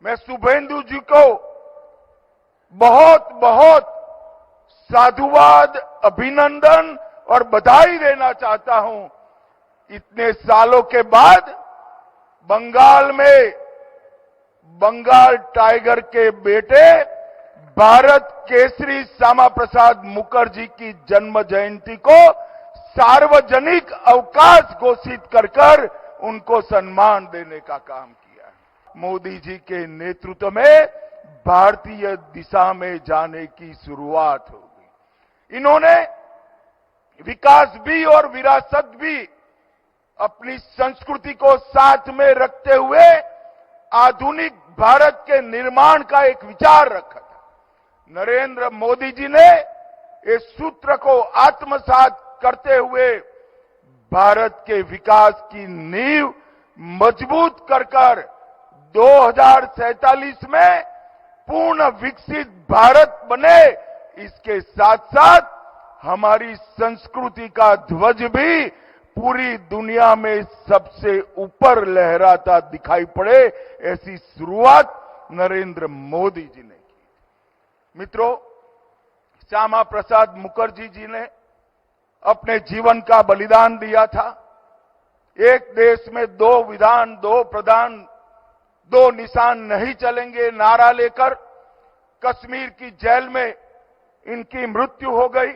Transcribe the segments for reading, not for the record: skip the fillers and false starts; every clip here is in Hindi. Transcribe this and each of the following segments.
मैं शुभेंदु जी को बहुत बहुत साधुवाद, अभिनंदन और बधाई देना चाहता हूं। इतने सालों के बाद बंगाल में बंगाल टाइगर के बेटे भारत केसरी श्यामा प्रसाद मुखर्जी की जन्म जयंती को सार्वजनिक अवकाश घोषित कर उनको सम्मान देने का काम किया है। मोदी जी के नेतृत्व में भारतीय दिशा में जाने की शुरुआत होगी। इन्होंने विकास भी और विरासत भी अपनी संस्कृति को साथ में रखते हुए आधुनिक भारत के निर्माण का एक विचार रखा था। नरेंद्र मोदी जी ने इस सूत्र को आत्मसात करते हुए भारत के विकास की नींव मजबूत कर 2047 में पूर्ण विकसित भारत बने, इसके साथ साथ हमारी संस्कृति का ध्वज भी पूरी दुनिया में सबसे ऊपर लहराता दिखाई पड़े, ऐसी शुरुआत नरेंद्र मोदी जी ने की। मित्रों, श्यामा प्रसाद मुखर्जी जी ने अपने जीवन का बलिदान दिया था। एक देश में दो विधान, दो प्रधान, दो निशान नहीं चलेंगे नारा लेकर कश्मीर की जेल में इनकी मृत्यु हो गई।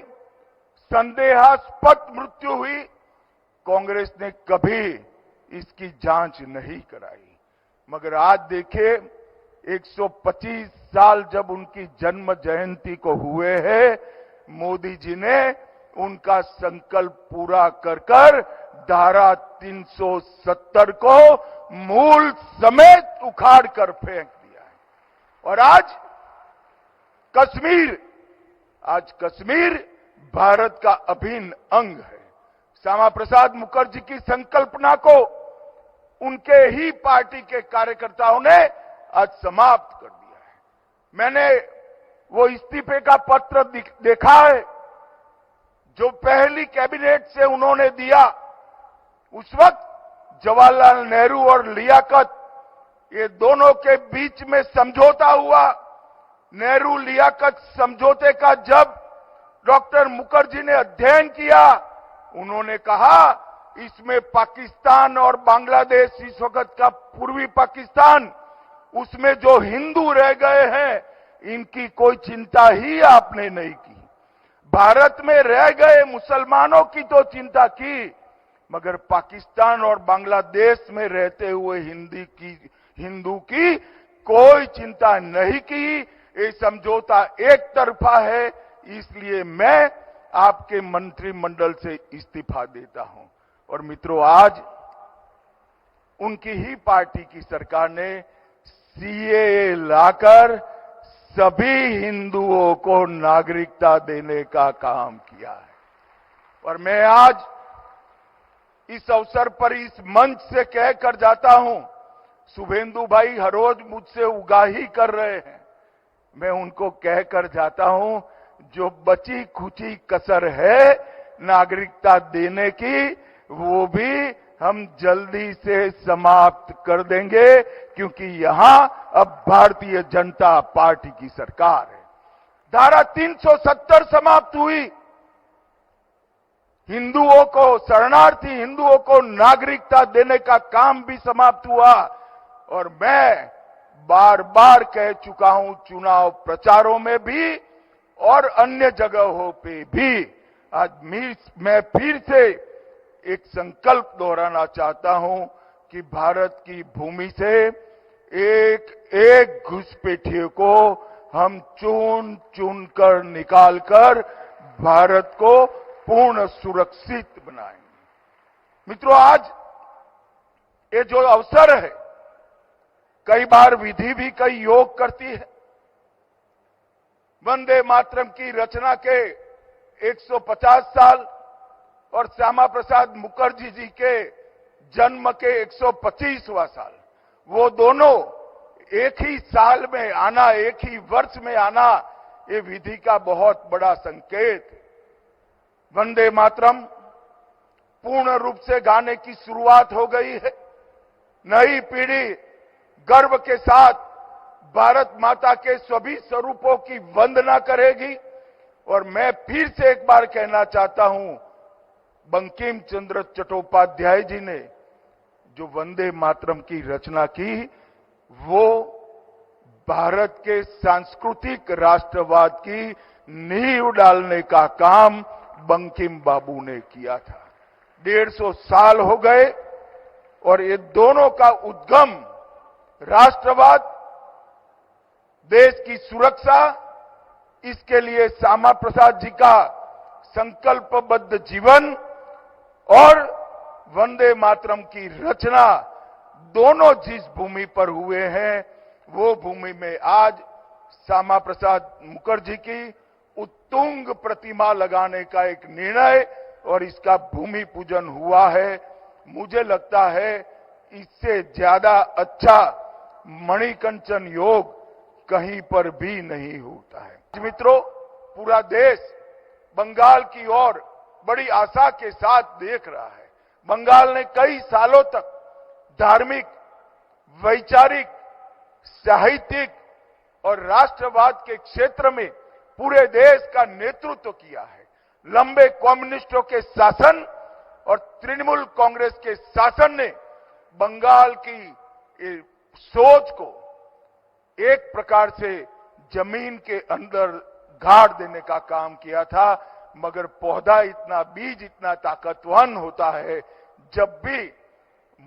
संदेहास्पद मृत्यु हुई। कांग्रेस ने कभी इसकी जांच नहीं कराई, मगर आज देखिए 125 साल जब उनकी जन्म जयंती को हुए हैं, मोदी जी ने उनका संकल्प पूरा कर धारा 370 को मूल समेत उखाड़ कर फेंक दिया है। और आज कश्मीर भारत का अभिन्न अंग है। श्यामा प्रसाद मुखर्जी की संकल्पना को उनके ही पार्टी के कार्यकर्ताओं ने आज समाप्त कर दिया है। मैंने वो इस्तीफे का पत्र देखा है जो पहली कैबिनेट से उन्होंने दिया। उस वक्त जवाहरलाल नेहरू और लियाकत, ये दोनों के बीच में समझौता हुआ। नेहरू लियाकत समझौते का जब डॉक्टर मुखर्जी ने अध्ययन किया, उन्होंने कहा इसमें पाकिस्तान और बांग्लादेश, इस वक्त का पूर्वी पाकिस्तान, उसमें जो हिंदू रह गए हैं इनकी कोई चिंता ही आपने नहीं की। भारत में रह गए मुसलमानों की तो चिंता की, मगर पाकिस्तान और बांग्लादेश में रहते हुए हिंदू की कोई चिंता नहीं की। ये समझौता एक तरफा है, इसलिए मैं आपके मंत्रिमंडल से इस्तीफा देता हूं। और मित्रों, आज उनकी ही पार्टी की सरकार ने सीएए लाकर सभी हिंदुओं को नागरिकता देने का काम किया है। और मैं आज इस अवसर पर इस मंच से कहकर जाता हूं, शुभेंदु भाई हर रोज मुझसे उगाही कर रहे हैं, मैं उनको कहकर जाता हूं जो बची खुची कसर है नागरिकता देने की, वो भी हम जल्दी से समाप्त कर देंगे, क्योंकि यहां अब भारतीय जनता पार्टी की सरकार है। धारा 370 समाप्त हुई। हिंदुओं को, शरणार्थी हिंदुओं को नागरिकता देने का काम भी समाप्त हुआ। और मैं बार बार कह चुका हूं, चुनाव प्रचारों में भी और अन्य जगहों पे भी, आज मैं फिर से एक संकल्प दोहराना चाहता हूं कि भारत की भूमि से एक एक घुसपैठिए को हम चुन चुन कर निकालकर भारत को पूर्ण सुरक्षित बनाएंगे। मित्रों, आज ये जो अवसर है, कई बार विधि भी कई योग करती है। वंदे मातरम की रचना के 150 साल और श्यामा प्रसाद मुखर्जी जी के जन्म के 125वां साल, वो दोनों एक ही साल में आना, एक ही वर्ष में आना, ये विधि का बहुत बड़ा संकेत है। वंदे मातरम पूर्ण रूप से गाने की शुरुआत हो गई है। नई पीढ़ी गर्व के साथ भारत माता के सभी स्वरूपों की वंदना करेगी। और मैं फिर से एक बार कहना चाहता हूं, बंकिम चंद्र चट्टोपाध्याय जी ने जो वंदे मातरम की रचना की, वो भारत के सांस्कृतिक राष्ट्रवाद की नींव डालने का काम बंकिम बाबू ने किया था। 150 साल हो गए और ये दोनों का उद्गम राष्ट्रवाद, देश की सुरक्षा, इसके लिए श्यामा प्रसाद जी का संकल्पबद्ध जीवन और वंदे मातरम की रचना, दोनों जिस भूमि पर हुए हैं, वो भूमि में आज श्यामा प्रसाद मुखर्जी की उत्तुंग प्रतिमा लगाने का एक निर्णय और इसका भूमि पूजन हुआ है। मुझे लगता है इससे ज्यादा अच्छा मणिकंचन योग कहीं पर भी नहीं होता है। मित्रों, पूरा देश बंगाल की ओर बड़ी आशा के साथ देख रहा है। बंगाल ने कई सालों तक धार्मिक, वैचारिक, साहित्यिक और राष्ट्रवाद के क्षेत्र में पूरे देश का नेतृत्व किया है। लंबे कम्युनिस्टों के शासन और तृणमूल कांग्रेस के शासन ने बंगाल की सोच को एक प्रकार से जमीन के अंदर गाड़ देने का काम किया था। मगर पौधा इतना, बीज इतना ताकतवान होता है, जब भी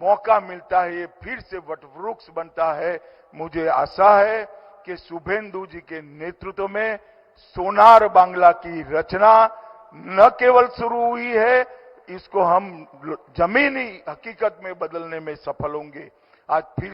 मौका मिलता है ये फिर से वटवृक्ष बनता है। मुझे आशा है कि शुभेंदु जी के नेतृत्व में सोनार बांग्ला की रचना न केवल शुरू हुई है, इसको हम जमीनी हकीकत में बदलने में सफल होंगे। आज फिर